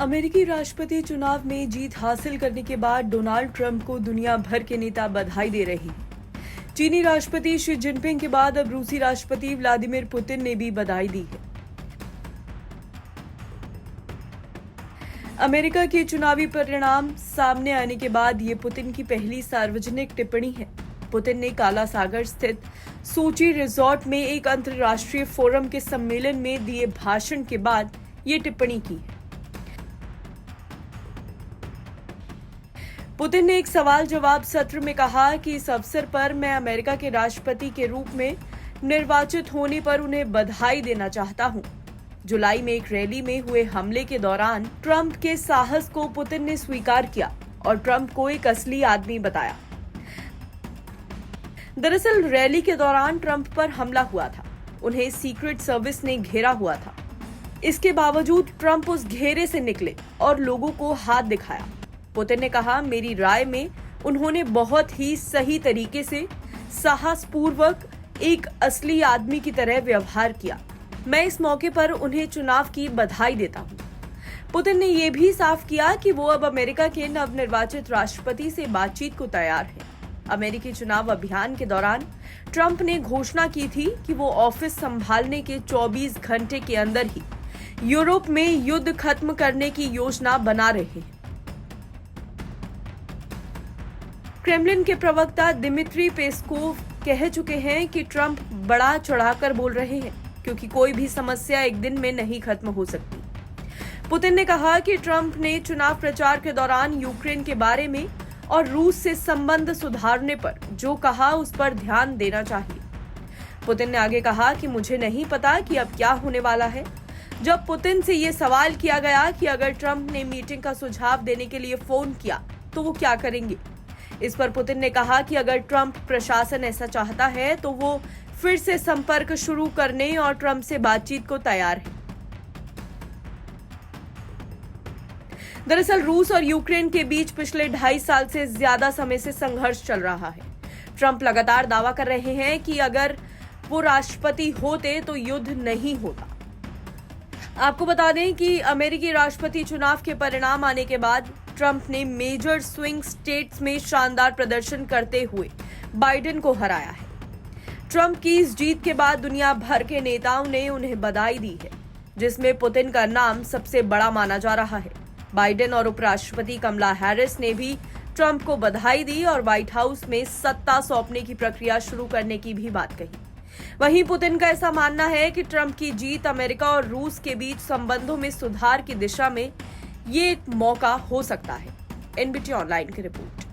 अमेरिकी राष्ट्रपति चुनाव में जीत हासिल करने के बाद डोनाल्ड ट्रंप को दुनिया भर के नेता बधाई दे रहे हैं। चीनी राष्ट्रपति शी जिनपिंग के बाद अब रूसी राष्ट्रपति व्लादिमीर पुतिन ने भी बधाई दी है। अमेरिका के चुनावी परिणाम सामने आने के बाद ये पुतिन की पहली सार्वजनिक टिप्पणी है। पुतिन ने काला सागर स्थित सोची रिजॉर्ट में एक अंतर्राष्ट्रीय फोरम के सम्मेलन में दिए भाषण के बाद ये टिप्पणी की है। पुतिन ने एक सवाल जवाब सत्र में कहा कि इस अवसर पर मैं अमेरिका के राष्ट्रपति के रूप में निर्वाचित होने पर उन्हें बधाई देना चाहता हूं। जुलाई में एक रैली में हुए हमले के दौरान ट्रंप के साहस को पुतिन ने स्वीकार किया और ट्रंप को एक असली आदमी बताया। दरअसल रैली के दौरान ट्रंप पर हमला हुआ था। उन्हें सीक्रेट सर्विस ने घेरा हुआ था। इसके बावजूद ट्रंप उस घेरे से निकले और लोगों को हाथ दिखाया। पुतिन ने कहा, मेरी राय में उन्होंने बहुत ही सही तरीके से साहसपूर्वक एक असली आदमी की तरह व्यवहार किया। मैं इस मौके पर उन्हें चुनाव की बधाई देता हूं। पुतिन ने यह भी साफ किया कि वो अब अमेरिका के नवनिर्वाचित राष्ट्रपति से बातचीत को तैयार है। अमेरिकी चुनाव अभियान के दौरान ट्रंप ने घोषणा की थी कि वो ऑफिस संभालने के 24 घंटे के अंदर ही यूरोप में युद्ध खत्म करने की योजना बना रहे हैं। क्रेमलिन के प्रवक्ता दिमित्री पेस्कोव कह चुके हैं कि ट्रंप बड़ा चढ़ाकर बोल रहे हैं क्योंकि कोई भी समस्या एक दिन में नहीं खत्म हो सकती। पुतिन ने कहा कि ट्रंप ने चुनाव प्रचार के दौरान यूक्रेन के बारे में और रूस से संबंध सुधारने पर जो कहा उस पर ध्यान देना चाहिए। पुतिन ने आगे कहा कि मुझे नहीं पता कि अब क्या होने वाला है। जब पुतिन से ये सवाल किया गया कि अगर ट्रंप ने मीटिंग का सुझाव देने के लिए फोन किया तो वो क्या करेंगे, इस पर पुतिन ने कहा कि अगर ट्रंप प्रशासन ऐसा चाहता है तो वो फिर से संपर्क शुरू करने और ट्रंप से बातचीत को तैयार है। दरअसल रूस और यूक्रेन के बीच पिछले 2.5 साल से ज्यादा समय से संघर्ष चल रहा है। ट्रंप लगातार दावा कर रहे हैं कि अगर वो राष्ट्रपति होते तो युद्ध नहीं होता। आपको बता दें कि अमेरिकी राष्ट्रपति चुनाव के परिणाम आने के बाद ट्रंप ने मेजर स्विंग स्टेट्स में शानदार प्रदर्शन करते हुए बाइडेन को हराया है। ट्रंप की इस जीत के बाद दुनिया भर के नेताओं ने उन्हें बधाई दी है, जिसमें पुतिन का नाम सबसे बड़ा माना जा रहा है। बाइडेन और उपराष्ट्रपति कमला हैरिस ने भी ट्रंप को बधाई दी और व्हाइट हाउस में सत्ता सौंपने की प्रक्रिया शुरू करने की भी बात कही। वहीं पुतिन का ऐसा मानना है कि ट्रंप की जीत अमेरिका और रूस के बीच संबंधों में सुधार की दिशा में ये एक मौका हो सकता है। एनबीटी ऑनलाइन की रिपोर्ट।